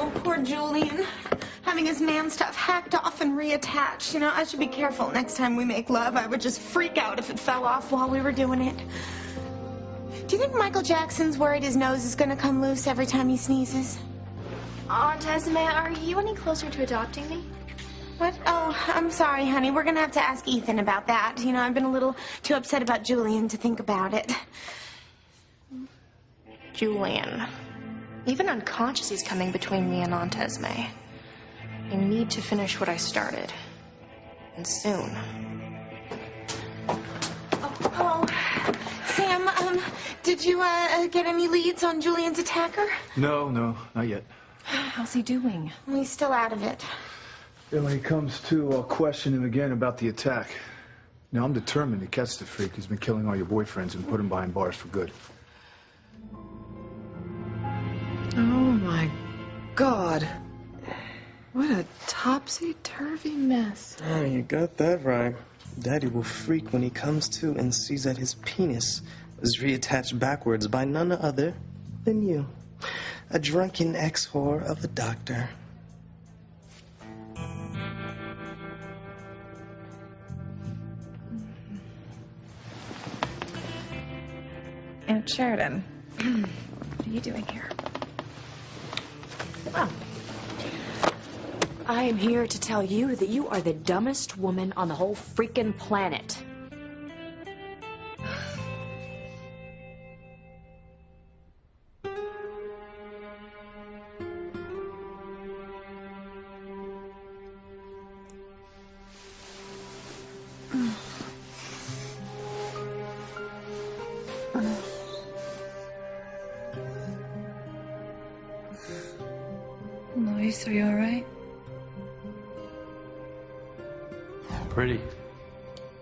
Oh, poor Julian. Having his man stuff hacked off and reattached. You know, I should be careful next time we make love. I would just freak out if it fell off while we were doing it. Do you think Michael Jackson's worried his nose is going to come loose every time he sneezes? Aunt Esme, are you any closer to adopting me? What? Oh, I'm sorry, honey. We're going to have to ask Ethan about that. You know, I've been a little too upset about Julian to think about it. Julian. Even unconscious, he's coming between me and Aunt Esme. I need to finish what I started. And soon. Oh, Sam, did you, get any leads on Julian's attacker? No, not yet. How's he doing? Well, he's still out of it. Yeah, when he comes to, I'll question him again about the attack. Now, I'm determined to catch the freak who's been killing all your boyfriends and put him behind bars for good. Oh, my God. What a topsy-turvy mess. Oh, you got that right. Daddy will freak when he comes to and sees that his penis was reattached backwards by none other than you. A drunken ex-whore of a doctor. Aunt Sheridan, what are you doing here? Well, I am here to tell you that you are the dumbest woman on the whole freaking planet. Luis, are you all right? Pretty.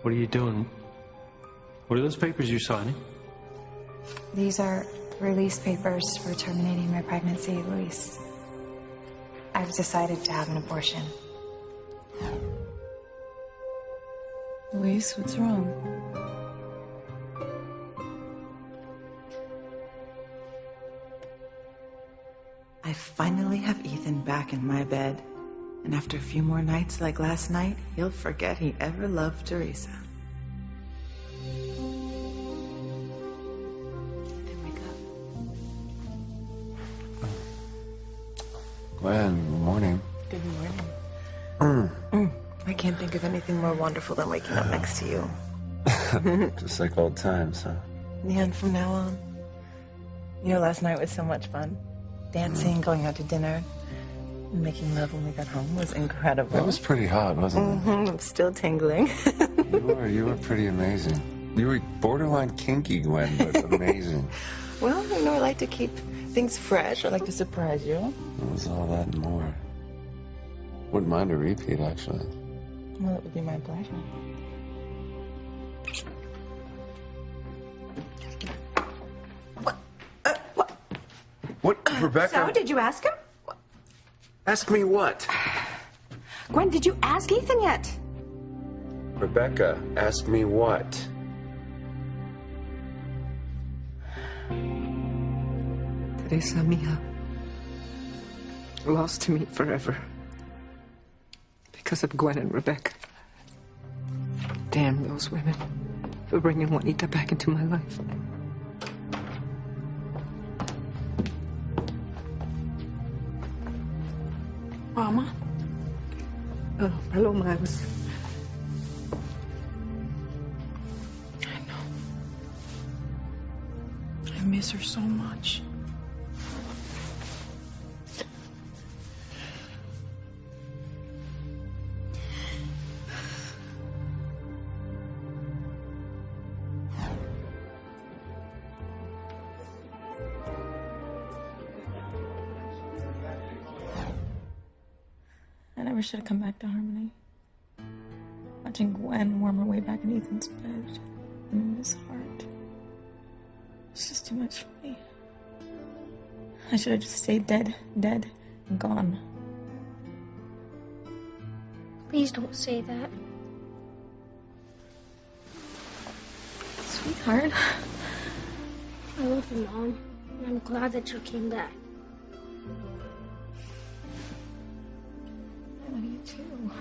What are you doing? What are those papers you're signing? These are release papers for terminating my pregnancy, Luis. I've decided to have an abortion. Luis, what's wrong? I finally have Ethan back in my bed. And after a few more nights like last night, he'll forget he ever loved Teresa. Then wake up. Gwen, good morning. Good morning. I can't think of anything more wonderful than waking up next to you. Just like old times, huh? Yeah, and from now on. You know, last night was so much fun. Dancing, going out to dinner, making love when we got home was incredible. That was pretty hot, wasn't it? I'm still tingling. You were pretty amazing. You were borderline kinky, Gwen, but amazing. Well, you know, I like to keep things fresh. I like to surprise you. It was all that and more. Wouldn't mind a repeat, actually. Well, it would be my pleasure. What, Rebecca? So, did you ask him? Ask me what? Gwen, did you ask Ethan yet? Rebecca, ask me what? Teresa mia. Lost to me forever. Because of Gwen and Rebecca. Damn those women for bringing Juanita back into my life. Mama? Oh, Paloma, I was... I know. I miss her so much. I never should have come back to Harmony. Watching Gwen warm her way back in Ethan's bed and in his heart. It's just too much for me. I should have just stayed dead, and gone. Please don't say that. Sweetheart. I love you, Mom. And I'm glad that you came back. too.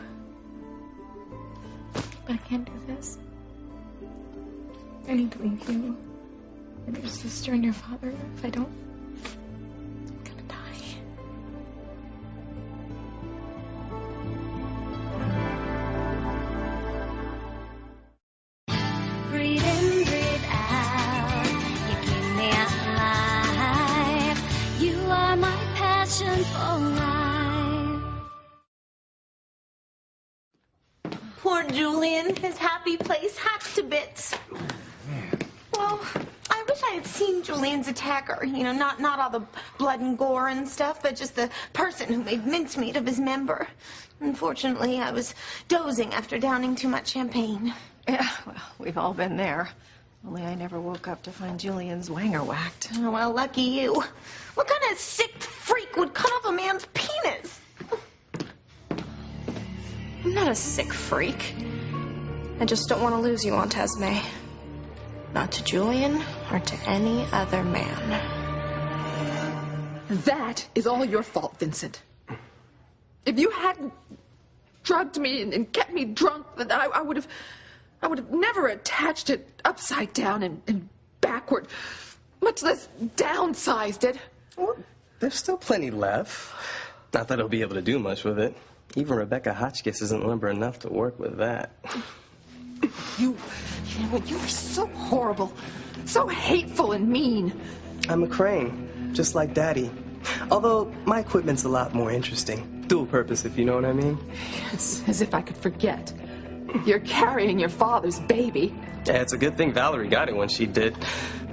But I can't do this. I need to leave you and your sister and your father. If I don't, I'm gonna die. Breathe in, breathe out. You keep me alive. You are my passion for life. Poor Julian, his happy place hacked to bits. Well, I wish I had seen Julian's attacker. You know, not all the blood and gore and stuff, but just the person who made mincemeat of his member. Unfortunately, I was dozing after downing too much champagne. Yeah, well, we've all been there. Only I never woke up to find Julian's wanger whacked. Oh, well, lucky you. What kind of sick freak would cut off a man's penis? I'm not a sick freak. I just don't want to lose you, Aunt Esme. Not to Julian or to any other man. That is all your fault, Vincent. If you hadn't drugged me and kept me drunk, then I would have never attached it upside down and backward, much less downsized it. Well, there's still plenty left. Not that I'll be able to do much with it. Even Rebecca Hotchkiss isn't limber enough to work with that. You know what? You are so horrible, so hateful and mean. I'm a crane, just like Daddy. Although my equipment's a lot more interesting. Dual purpose, if you know what I mean. It's as if I could forget. You're carrying your father's baby. Yeah, it's a good thing Valerie got it when she did.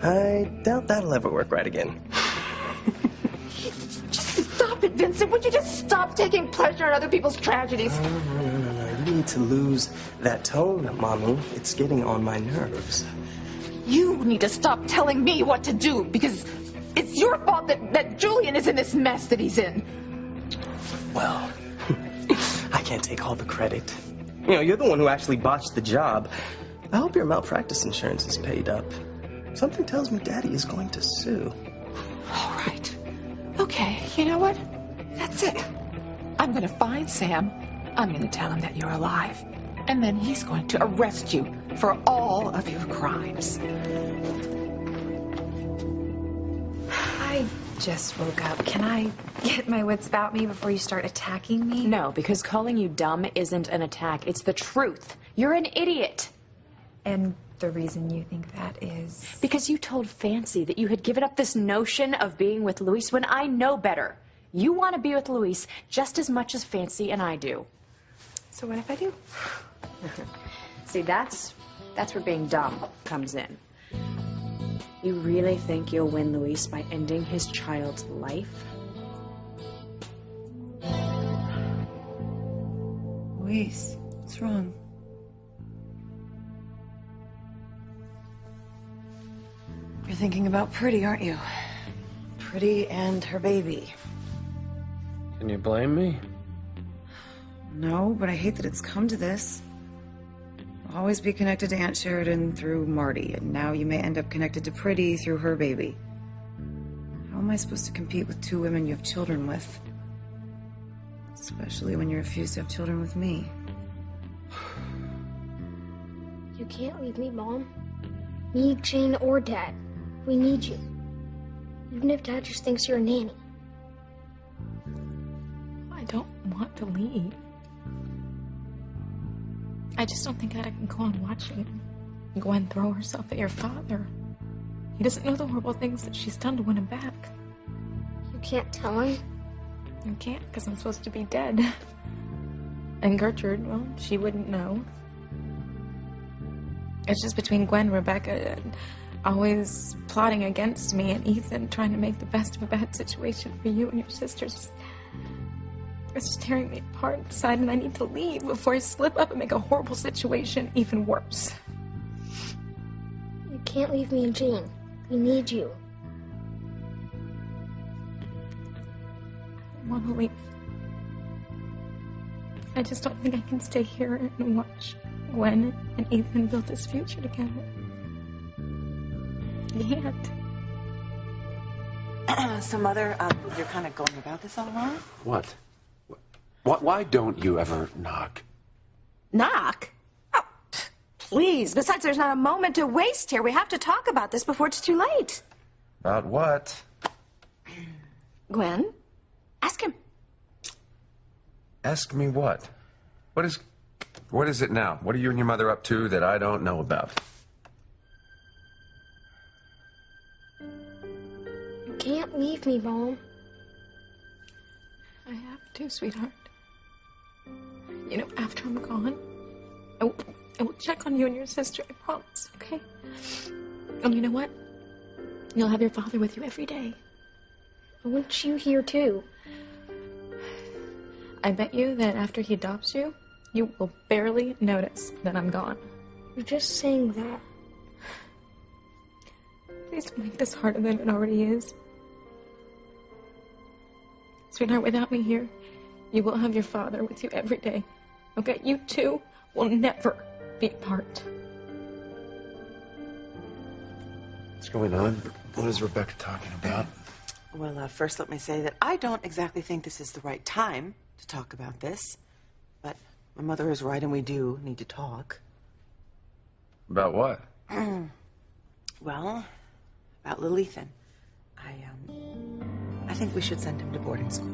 I doubt that'll ever work right again. Just stop it, Vincent. Would you just stop taking pleasure in other people's tragedies? No. You need to lose that tone, Mommy. It's getting on my nerves. You need to stop telling me what to do, because it's your fault that Julian is in this mess that he's in. Well, I can't take all the credit. You know, you're the one who actually botched the job. I hope your malpractice insurance is paid up. Something tells me Daddy is going to sue. All right. Okay, you know what? That's it. I'm going to find Sam. I'm going to tell him that you're alive. And then he's going to arrest you for all of your crimes. I just woke up. Can I get my wits about me before you start attacking me? No, because calling you dumb isn't an attack. It's the truth. You're an idiot. And the reason you think that is? Because you told Fancy that you had given up this notion of being with Luis when I know better. You want to be with Luis just as much as Fancy and I do. So what if I do? See, that's where being dumb comes in. You really think you'll win Luis by ending his child's life? Luis, what's wrong? You're thinking about Pretty, aren't you? Pretty and her baby. Can you blame me? No, but I hate that it's come to this. I'll always be connected to Aunt Sheridan through Marty, and now you may end up connected to Pretty through her baby. How am I supposed to compete with two women you have children with? Especially when you refuse to have children with me. You can't leave me, Mom. Me, Jane, or Dad. We need you. Even if Dad just thinks you're a nanny. I don't want to leave. I just don't think that I can go on watching Gwen throw herself at your father. He doesn't know the horrible things that she's done to win him back. You can't tell him? You can't, because I'm supposed to be dead. And Gertrude, well, she wouldn't know. It's just between Gwen and Rebecca, always plotting against me, and Ethan trying to make the best of a bad situation for you and your sisters. It's just tearing me apart inside, and I need to leave before I slip up and make a horrible situation even worse. You can't leave me and Jane. We need you. I want to leave. I just don't think I can stay here and watch Gwen and Ethan build this future together. I can't. So, Mother, you're kind of going about this all wrong? What? Why don't you ever knock? Knock? Oh, please. Besides, there's not a moment to waste here. We have to talk about this before it's too late. About what? Gwen, ask him. Ask me what? What is it now? What are you and your mother up to that I don't know about? You can't leave me, Mom. I have to, sweetheart. You know, after I'm gone, I will check on you and your sister, I promise, okay? And you know what? You'll have your father with you every day. I want you here, too. I bet you that after he adopts you, you will barely notice that I'm gone. You're just saying that. Please don't make this harder than it already is. Sweetheart, without me here, you will have your father with you every day. Okay? You two will never be apart. What's going on? What is Rebecca talking about? Well, first let me say that I don't exactly think this is the right time to talk about this. But my mother is right and we do need to talk. About what? Well, about little Ethan. I think we should send him to boarding school.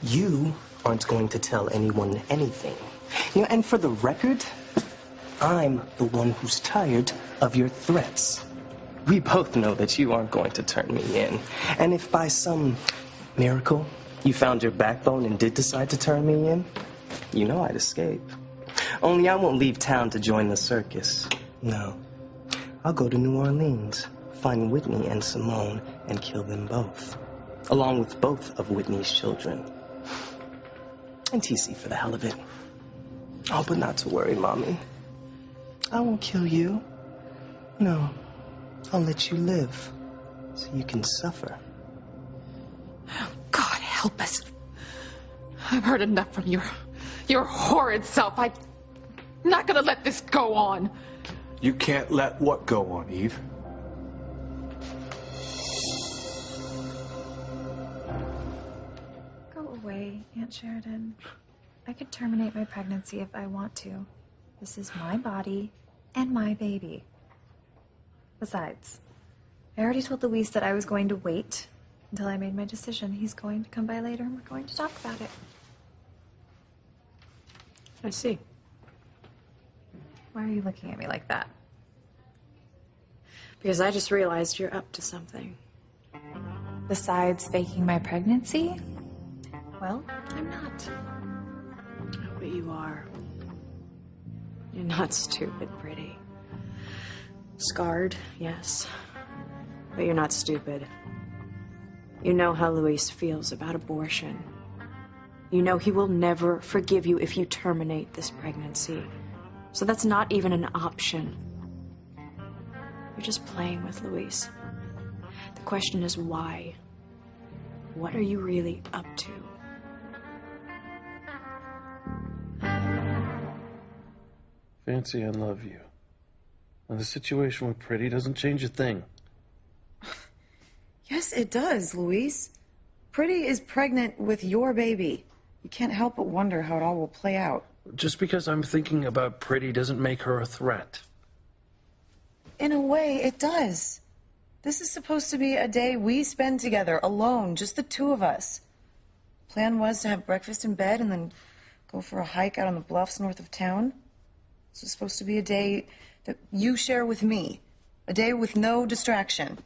You aren't going to tell anyone anything. You know, and for the record, I'm the one who's tired of your threats. We both know that you aren't going to turn me in. And if by some miracle you found your backbone and did decide to turn me in, you know I'd escape. Only I won't leave town to join the circus. No. I'll go to New Orleans, find Whitney and Simone, and kill them both, along with both of Whitney's children. And TC for the hell of it. Oh, but not to worry, Mommy. I won't kill you. No. I'll let you live, so you can suffer. Oh, God help us. I've heard enough from your horrid self. I'm not gonna let this go on. You can't let what go on, Eve? Go away, Aunt Sheridan. I could terminate my pregnancy if I want to. This is my body and my baby. Besides, I already told Luis that I was going to wait until I made my decision. He's going to come by later and we're going to talk about it. I see. Why are you looking at me like that? Because I just realized you're up to something. Besides faking my pregnancy? Well, I'm not. Oh, but you are. You're not stupid, Pretty. Scarred, yes. But you're not stupid. You know how Luis feels about abortion. You know he will never forgive you if you terminate this pregnancy. So that's not even an option. You're just playing with Luis. The question is why? What are you really up to? Fancy, I love you. And the situation with Pretty doesn't change a thing. Yes, it does, Luis. Pretty is pregnant with your baby. You can't help but wonder how it all will play out. Just because I'm thinking about Pretty doesn't make her a threat. In a way, it does. This is supposed to be a day we spend together, alone, just the two of us. Plan was to have breakfast in bed and then go for a hike out on the bluffs north of town. This was supposed to be a day that you share with me. A day with no distraction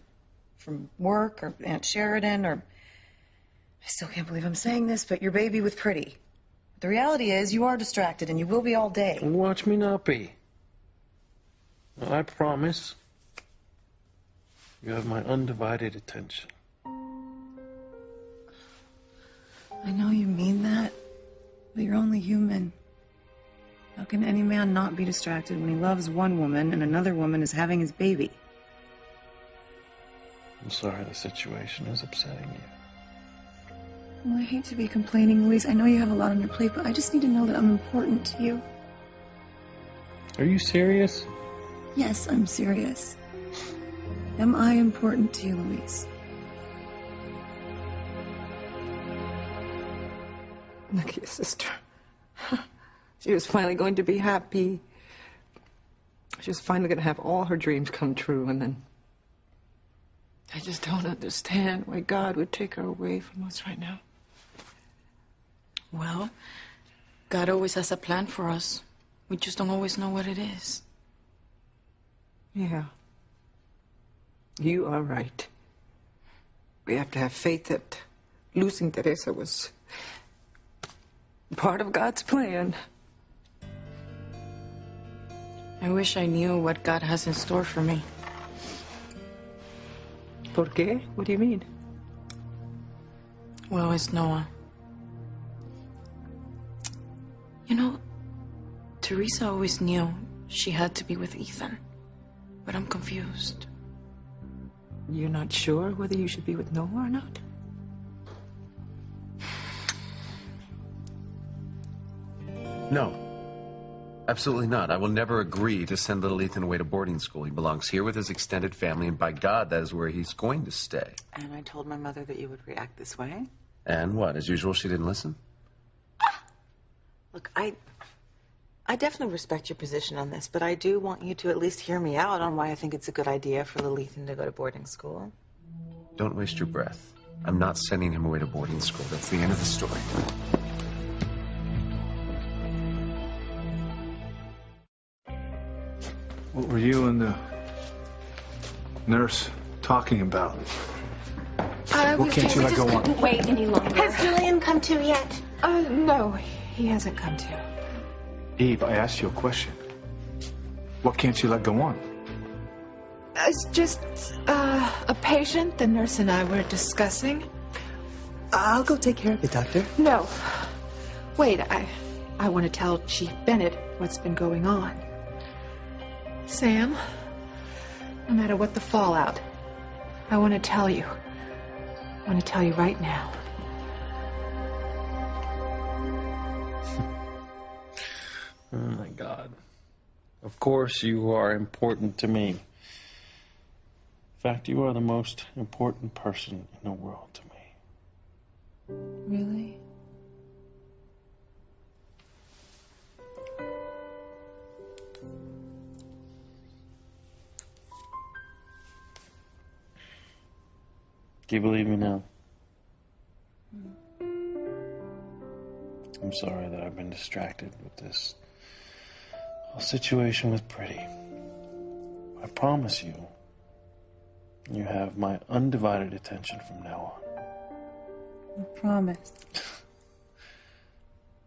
from work or Aunt Sheridan or... I still can't believe I'm saying this, but your baby with Pretty. The reality is you are distracted and you will be all day. And watch me not be. I promise. You have my undivided attention. I know you mean that, but you're only human. How can any man not be distracted when he loves one woman and another woman is having his baby? I'm sorry the situation is upsetting you. Well, I hate to be complaining, Luis. I know you have a lot on your plate, but I just need to know that I'm important to you. Are you serious? Yes, I'm serious. Am I important to you, Louise? Look at your sister. She was finally going to be happy. She was finally going to have all her dreams come true, and then I just don't understand why God would take her away from us right now. Well, God always has a plan for us. We just don't always know what it is. Yeah. You are right. We have to have faith that losing Teresa was part of God's plan. I wish I knew what God has in store for me. ¿Por qué? What do you mean? Well, it's Noah. You know, Teresa always knew she had to be with Ethan. But I'm confused. You're not sure whether you should be with Noah or not? No. Absolutely not. I will never agree to send little Ethan away to boarding school. He belongs here with his extended family, and by God, that is where he's going to stay. And I told my mother that you would react this way. And what? As usual, she didn't listen? Look, I definitely respect your position on this, but I do want you to at least hear me out on why I think it's a good idea for little Ethan to go to boarding school. Don't waste your breath. I'm not sending him away to boarding school. That's the end of the story. What were you and the nurse talking about? What can't you let go on? Wait any longer. Has Julian come to yet? No, he hasn't come to. Eve, I asked you a question. What can't you let go on? It's just a patient the nurse and I were discussing. I'll go take care of it, Doctor. No. Wait, I want to tell Chief Bennett what's been going on. Sam, no matter what the fallout, I want to tell you. I want to tell you right now. Oh, my God. Of course you are important to me. In fact, you are the most important person in the world to me. Really? Do you believe me now? I'm sorry that I've been distracted with this whole situation with Pretty. I promise you, you have my undivided attention from now on. I promise.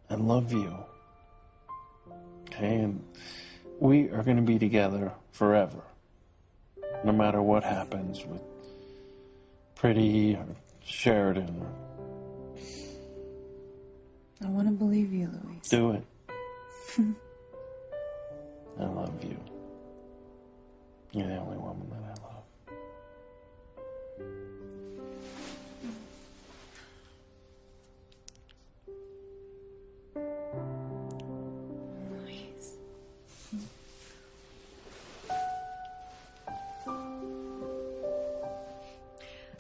I love you. Okay, and we are going to be together forever. No matter what happens with Pretty or Sheridan. I want to believe you, Louise. Do it. I love you. You're the only woman that I love.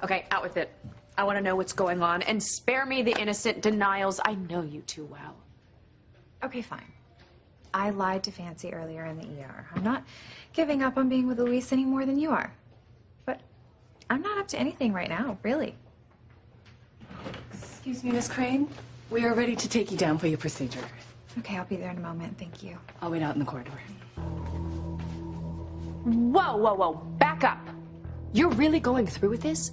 Okay, out with it. I want to know what's going on, and spare me the innocent denials. I know you too well. Okay, fine. I lied to Fancy earlier in the ER. I'm not giving up on being with Luis any more than you are. But I'm not up to anything right now, really. Excuse me, Miss Crane. We are ready to take you down for your procedure. Okay, I'll be there in a moment. Thank you. I'll wait out in the corridor. Whoa, whoa, whoa. Back up. You're really going through with this?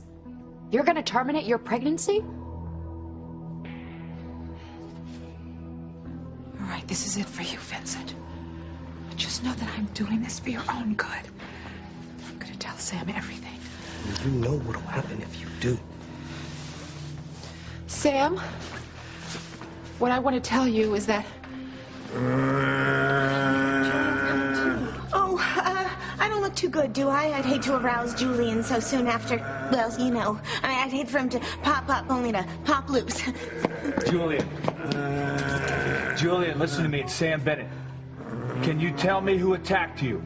You're going to terminate your pregnancy? All right, this is it for you, Vincent. But just know that I'm doing this for your own good. I'm going to tell Sam everything. You know what'll happen if you do. Sam, what I want to tell you is that... I don't look too good, do I? I'd hate to arouse Julian so soon after, well, you know. I'd hate for him to pop up only to pop loose. Julian. Julian, listen to me. It's Sam Bennett. Can you tell me who attacked you?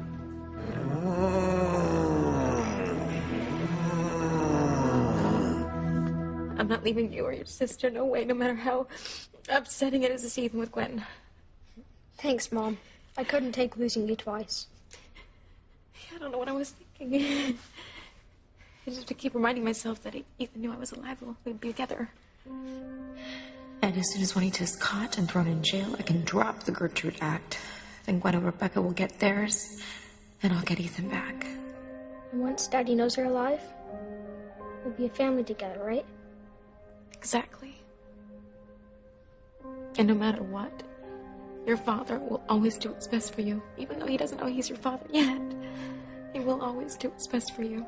not leaving you or your sister. No way, no matter how upsetting it is to see Ethan with Gwen. Thanks, Mom. I couldn't take losing you twice. I don't know what I was thinking. I just have to keep reminding myself that Ethan knew I was alive. We'd be together. And as soon as Juanita's caught and thrown in jail, I can drop the Gertrude Act. Then Gwen and Rebecca will get theirs, and I'll get Ethan back. And once Daddy knows they're alive, we'll be a family together, right? Exactly. And no matter what, your father will always do what's best for you. Even though he doesn't know he's your father yet, he will always do what's best for you.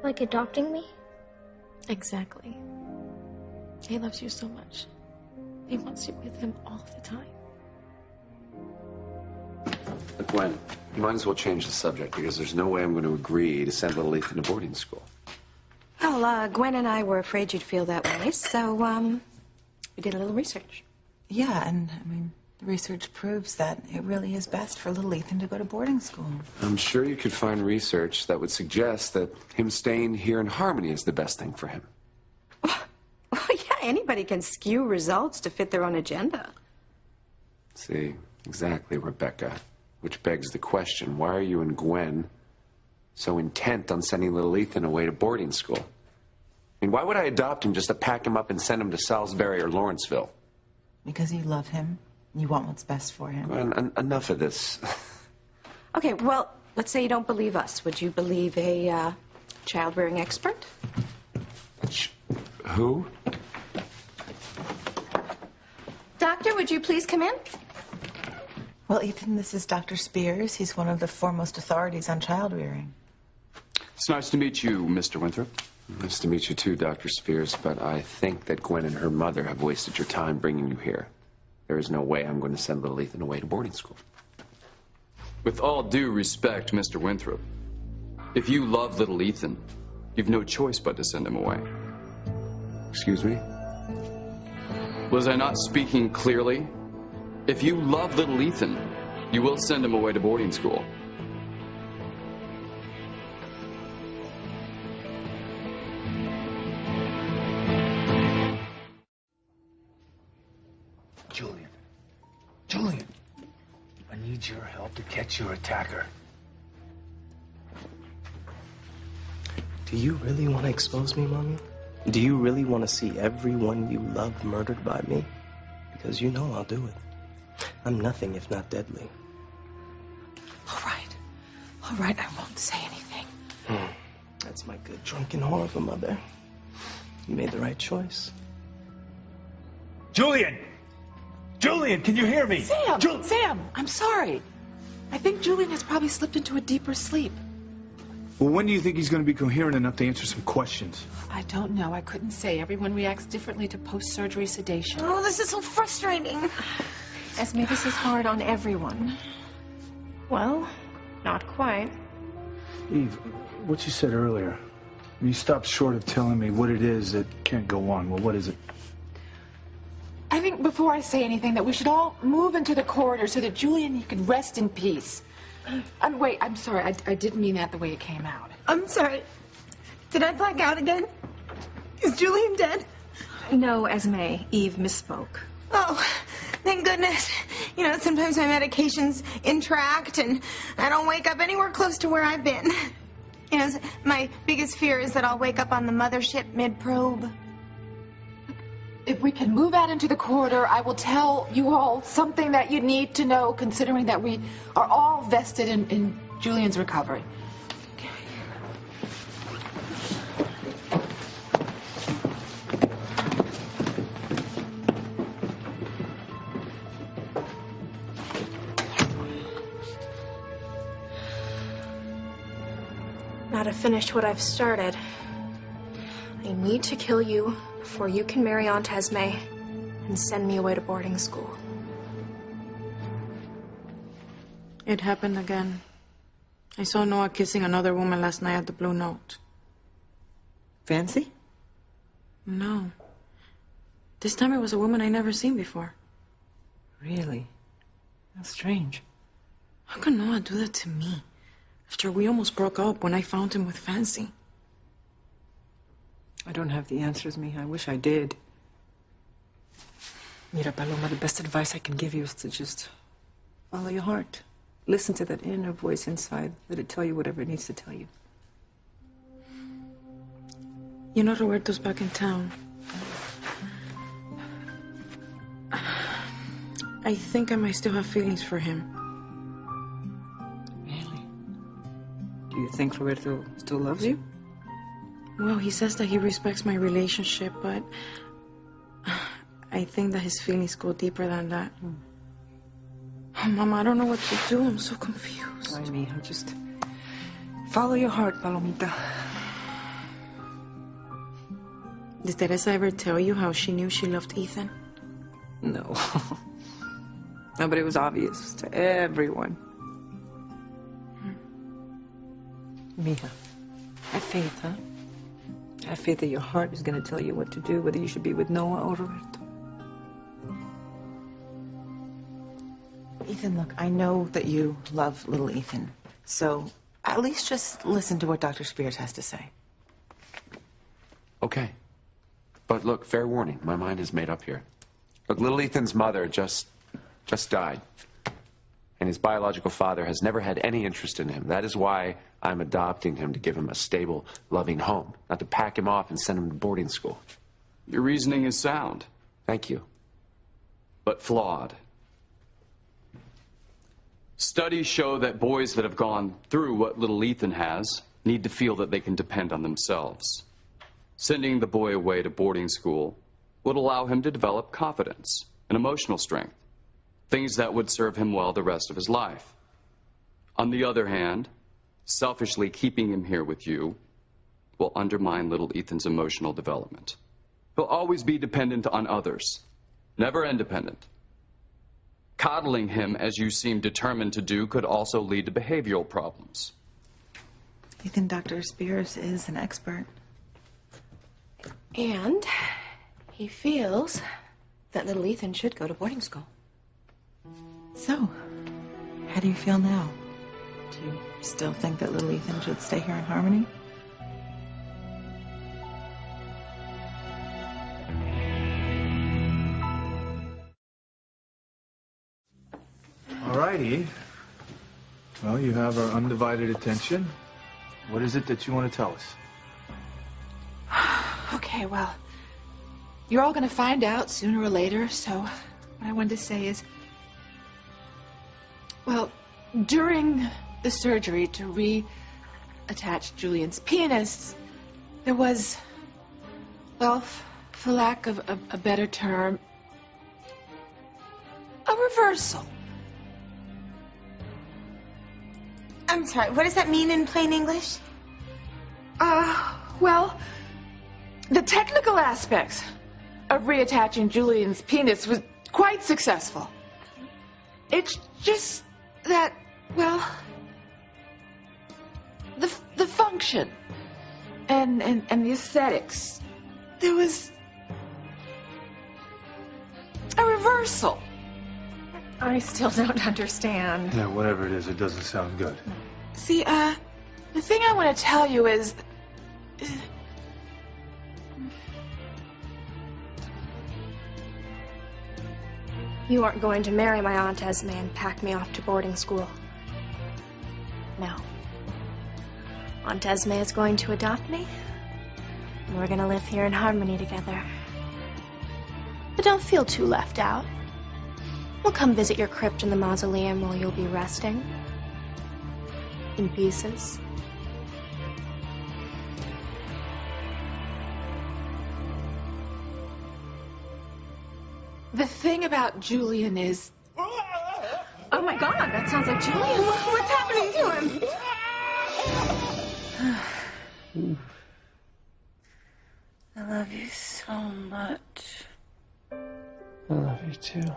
Like adopting me? Exactly. He loves you so much. He wants you with him all the time. But Gwen, you might as well change the subject because there's no way I'm going to agree to send little Ethan to boarding school. Well, Gwen and I were afraid you'd feel that way, so, we did a little research. Yeah, and, I mean, the research proves that it really is best for little Ethan to go to boarding school. I'm sure you could find research that would suggest that him staying here in Harmony is the best thing for him. Well, yeah, anybody can skew results to fit their own agenda. See, exactly, Rebecca. Which begs the question, why are you and Gwen so intent on sending little Ethan away to boarding school? I mean, why would I adopt him just to pack him up and send him to Salisbury or Lawrenceville? Because you love him. You want what's best for him. Gwen, enough of this. Okay, well, let's say you don't believe us. Would you believe a child-rearing expert? Who? Doctor, would you please come in? Well, Ethan, this is Dr. Spears. He's one of the foremost authorities on child rearing. It's nice to meet you, Mr. Winthrop. Nice to meet you too, Dr. Spears, but I think that Gwen and her mother have wasted your time bringing you here. There is no way I'm going to send little Ethan away to boarding school. With all due respect, Mr. Winthrop, if you love little Ethan, you've no choice but to send him away. Excuse me? Was I not speaking clearly? If you love little Ethan, you will send him away to boarding school. Julian, I need your help to catch your attacker. Do you really want to expose me, Mommy? Do you really want to see everyone you love murdered by me? Because you know I'll do it. I'm nothing if not deadly. All right, I won't say anything. That's my good drunken whore of a mother. You made the right choice. Julian! Julian, can you hear me? Sam, I'm sorry. I think Julian has probably slipped into a deeper sleep. Well, when do you think he's going to be coherent enough to answer some questions? I don't know. I couldn't say. Everyone reacts differently to post-surgery sedation. Oh, this is so frustrating. Esme, this is hard on everyone. Well, not quite. Eve, what you said earlier, you stopped short of telling me what it is that can't go on. Well, what is it? I think before I say anything that we should all move into the corridor so that Julian can rest in peace. Wait, I'm sorry. I didn't mean that the way it came out. I'm sorry. Did I black out again? Is Julian dead? No, Esme. Eve misspoke. Oh, thank goodness. You know, sometimes my medications interact and I don't wake up anywhere close to where I've been. You know, my biggest fear is that I'll wake up on the mothership mid-probe. If we can move out into the corridor, I will tell you all something that you need to know, considering that we are all vested in Julian's recovery. Now to finish what I've started, I need to kill you before you can marry Aunt Esme and send me away to boarding school. It happened again. I saw Noah kissing another woman last night at the Blue Note. Fancy? No. This time it was a woman I never seen before. Really? How strange. How can Noah do that to me? After we almost broke up when I found him with Fancy. I don't have the answers, Mija. I wish I did. Mira, Paloma, the best advice I can give you is to just follow your heart. Listen to that inner voice inside. Let it tell you whatever it needs to tell you. You know, Roberto's back in town. I think I might still have feelings for him. Really? Do you think Roberto still loves you? Well, he says that he respects my relationship, but I think that his feelings go deeper than that. Oh, Mama, I don't know what to do. I'm so confused. Ay, mija, just follow your heart, Palomita. Did Teresa ever tell you how she knew she loved Ethan? No. No, but it was obvious to everyone. Mija, have faith, huh? Have faith that your heart is going to tell you what to do, whether you should be with Noah or Roberto. Ethan, look, I know that you love little Ethan, so at least just listen to what Dr. Spears has to say. Okay. But look, fair warning, my mind is made up here. Look, little Ethan's mother just died. And his biological father has never had any interest in him. That is why I'm adopting him, to give him a stable, loving home, not to pack him off and send him to boarding school. Your reasoning is sound. Thank you. But flawed. Studies show that boys that have gone through what little Ethan has need to feel that they can depend on themselves. Sending the boy away to boarding school would allow him to develop confidence and emotional strength, things that would serve him well the rest of his life. On the other hand, selfishly keeping him here with you will undermine little Ethan's emotional development. He'll always be dependent on others, never independent. Coddling him, as you seem determined to do, could also lead to behavioral problems. Ethan, Dr. Spears is an expert. And he feels that little Ethan should go to boarding school. So, how do you feel now? Do you still think that little Ethan should stay here in Harmony? All righty. Well, you have our undivided attention. What is it that you want to tell us? Okay, well, you're all going to find out sooner or later, so what I wanted to say is, well, during the surgery to reattach Julian's penis, there was, well, for lack of a better term, a reversal. I'm sorry, what does that mean in plain English? Well, the technical aspects of reattaching Julian's penis was quite successful. It's just that, well, the function and the aesthetics, there was a reversal. I still don't understand. Yeah, whatever it is, it doesn't sound good. See, the thing I want to tell you is, You aren't going to marry my Aunt Esme and pack me off to boarding school. No. Aunt Esme is going to adopt me, and we're going to live here in harmony together. But don't feel too left out. We'll come visit your crypt in the mausoleum while you'll be resting. In pieces. the thing about Julian is... Oh my God, that sounds like Julian. What's happening to him? I love you so much. I love you too.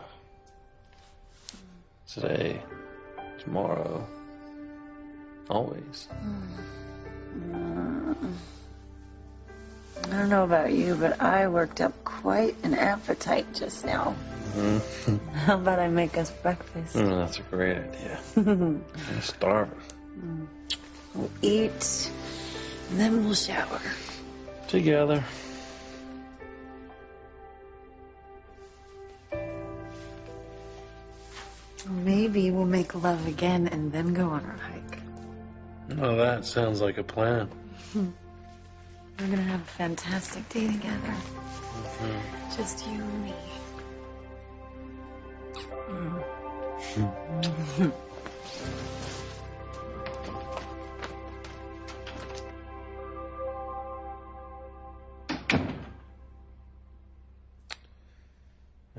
Today, tomorrow, always. I don't know about you, but I worked up quite an appetite just now. Mm-hmm. How about I make us breakfast? That's a great idea. I'm starving. We'll eat, and then we'll shower. together. Maybe we'll make love again and then go on our hike. Well, that sounds like a plan. We're gonna have a fantastic day together. Just you and me.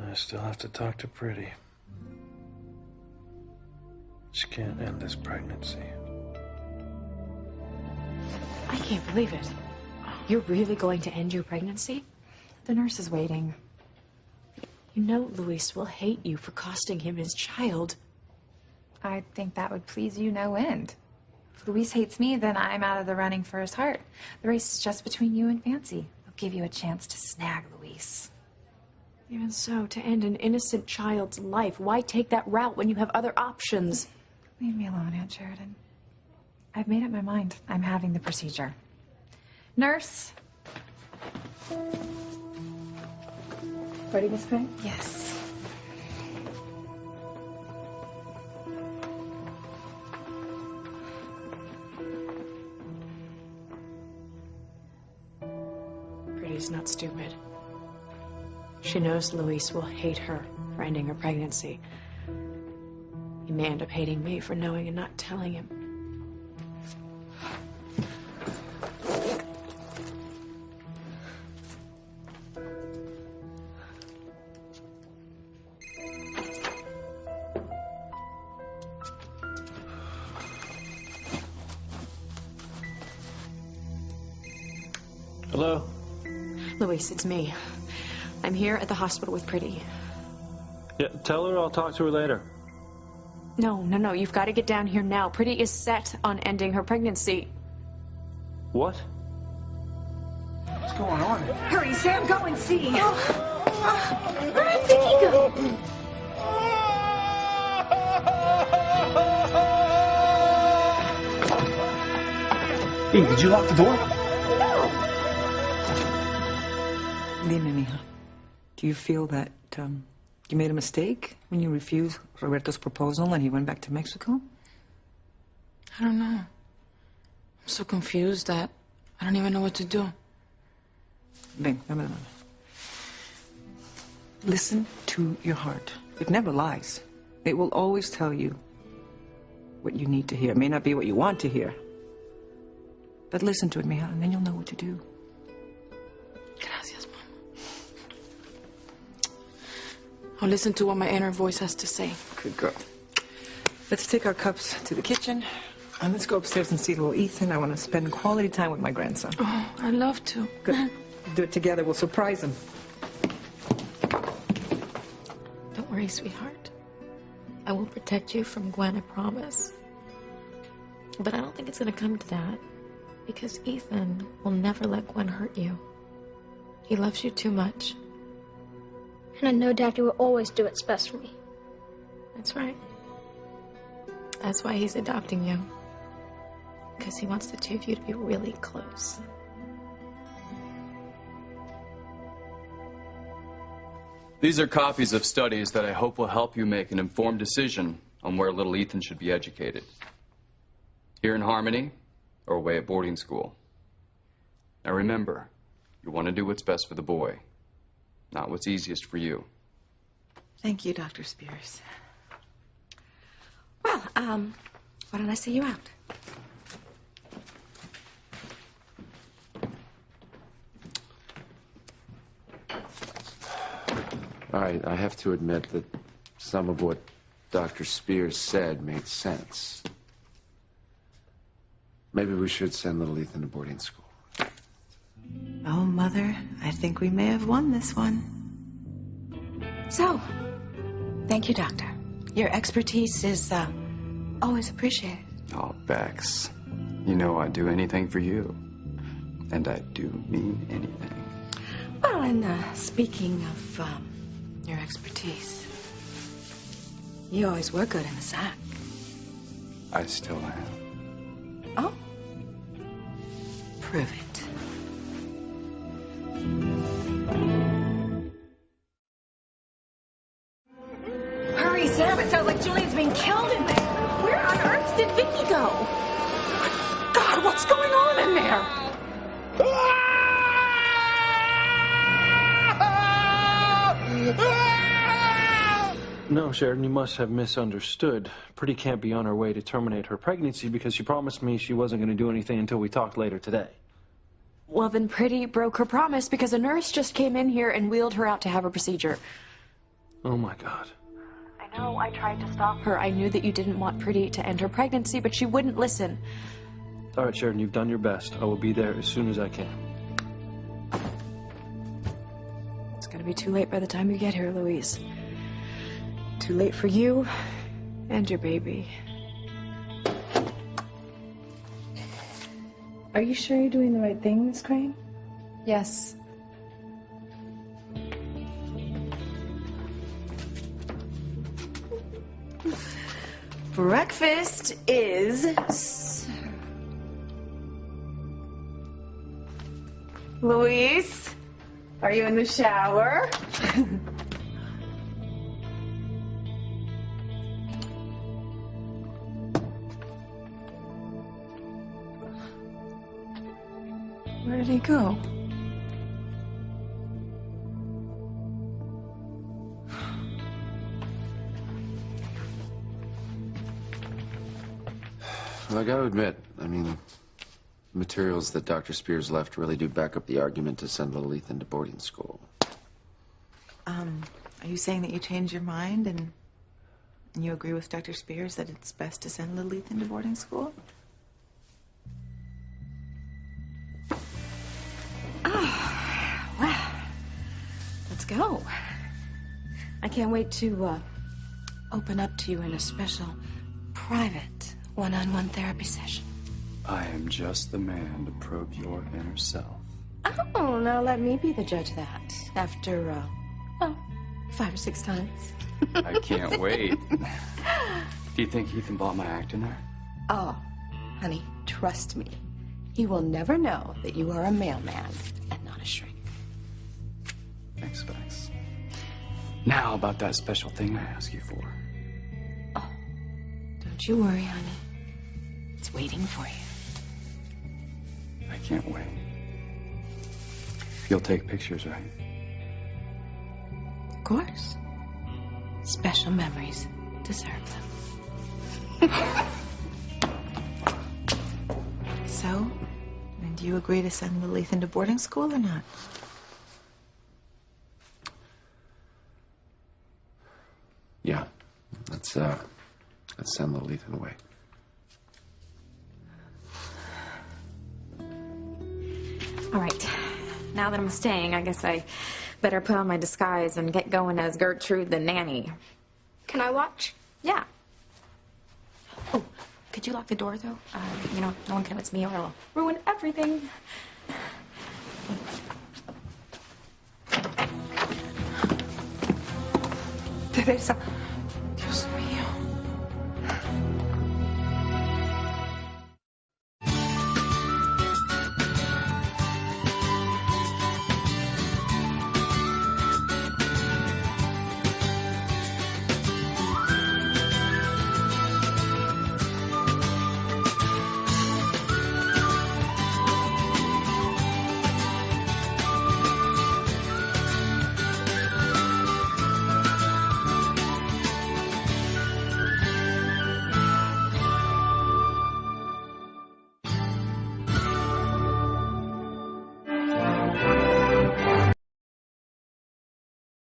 I still have to talk to Pretty. She can't end this pregnancy. I can't believe it. You're really going to end your pregnancy? The nurse is waiting. You know Luis will hate you for costing him his child. I think that would please you no end. If Luis hates me, then I'm out of the running for his heart. The race is just between you and Fancy. I'll give you a chance to snag Luis. Even so, to end an innocent child's life, why take that route when you have other options? Leave me alone, Aunt Sheridan. I've made up my mind. I'm having the procedure. Nurse. Ready, Miss Gray? Yes. Pretty's not stupid. She knows Luis will hate her for ending her pregnancy. He may end up hating me for knowing and not telling him. Hello? Luis, it's me. I'm here at the hospital with Pretty. Yeah, tell her I'll talk to her later. No, you've got to get down here now. Pretty is set on ending her pregnancy. What? What's going on? Hurry, Sam, go and see. Where did Vicky go? Hey, did you lock the door? Dime, mija. Do you feel that you made a mistake when you refused Roberto's proposal and he went back to Mexico? I don't know. I'm so confused that I don't even know what to do. Ven, dame. Listen to your heart. It never lies. It will always tell you what you need to hear. It may not be what you want to hear. But listen to it, mija, and then you'll know what to do. Gracias, Mama. I'll listen to what my inner voice has to say. Good girl. Let's take our cups to the kitchen, and let's go upstairs and see little Ethan. I want to spend quality time with my grandson. Oh, I'd love to. Good. Do it together. We'll surprise him. Don't worry, sweetheart. I will protect you from Gwen, I promise. But I don't think it's going to come to that. Because Ethan will never let Gwen hurt you. He loves you too much. And I know Daddy will always do what's best for me. That's right. That's why he's adopting you. Because he wants the two of you to be really close. These are copies of studies that I hope will help you make an informed decision on where little Ethan should be educated. Here in Harmony, or away at boarding school. Now remember, you want to do what's best for the boy, not what's easiest for you. Thank you, Dr. Spears. Well, why don't I see you out? All right, I have to admit that some of what Dr. Spears said made sense. Maybe we should send little Ethan to boarding school. Oh, Mother, I think we may have won this one. So, thank you, Doctor. Your expertise is always appreciated. Oh, Bex, you know I'd do anything for you. And I do mean anything. Well, and speaking of your expertise, you always were good in the sack. I still am. Oh? Prove it. What's going on in there? No, Sheridan, you must have misunderstood. Pretty can't be on her way to terminate her pregnancy because she promised me she wasn't going to do anything until we talked later today. Well, then Pretty broke her promise because a nurse just came in here and wheeled her out to have a procedure. Oh, my God. I know I tried to stop her. I knew that you didn't want Pretty to end her pregnancy, but she wouldn't listen. All right, Sheridan, you've done your best. I will be there as soon as I can. It's going to be too late by the time you get here, Louise. Too late for you and your baby. Are you sure you're doing the right thing, Miss Crane? Yes. Breakfast is... Louise, are you in the shower? Where did he go? Well, I gotta admit, I mean, the materials that Dr. Spears left really do back up the argument to send little Ethan to boarding school. Are you saying that you changed your mind and you agree with Dr. Spears that it's best to send little Ethan to boarding school? Oh, well, let's go. I can't wait to open up to you in a special, private, one-on-one therapy session. I am just the man to probe your inner self. Oh, now let me be the judge of that. After, 5 or 6 times. I can't wait. Do you think Ethan bought my act in there? Oh, honey, trust me. He will never know that you are a mailman and not a shrink. Thanks, Bex. Now about that special thing I asked you for. Oh, don't you worry, honey. It's waiting for you. I can't wait. You'll take pictures, right? Of course. Special memories deserve them. So, do you agree to send little Ethan to boarding school or not? Yeah, let's send little Ethan away. All right. Now that I'm staying, I guess I better put on my disguise and get going as Gertrude the nanny. Can I watch? Yeah. Oh, could you lock the door, though? No one can miss me or I'll ruin everything. Teresa,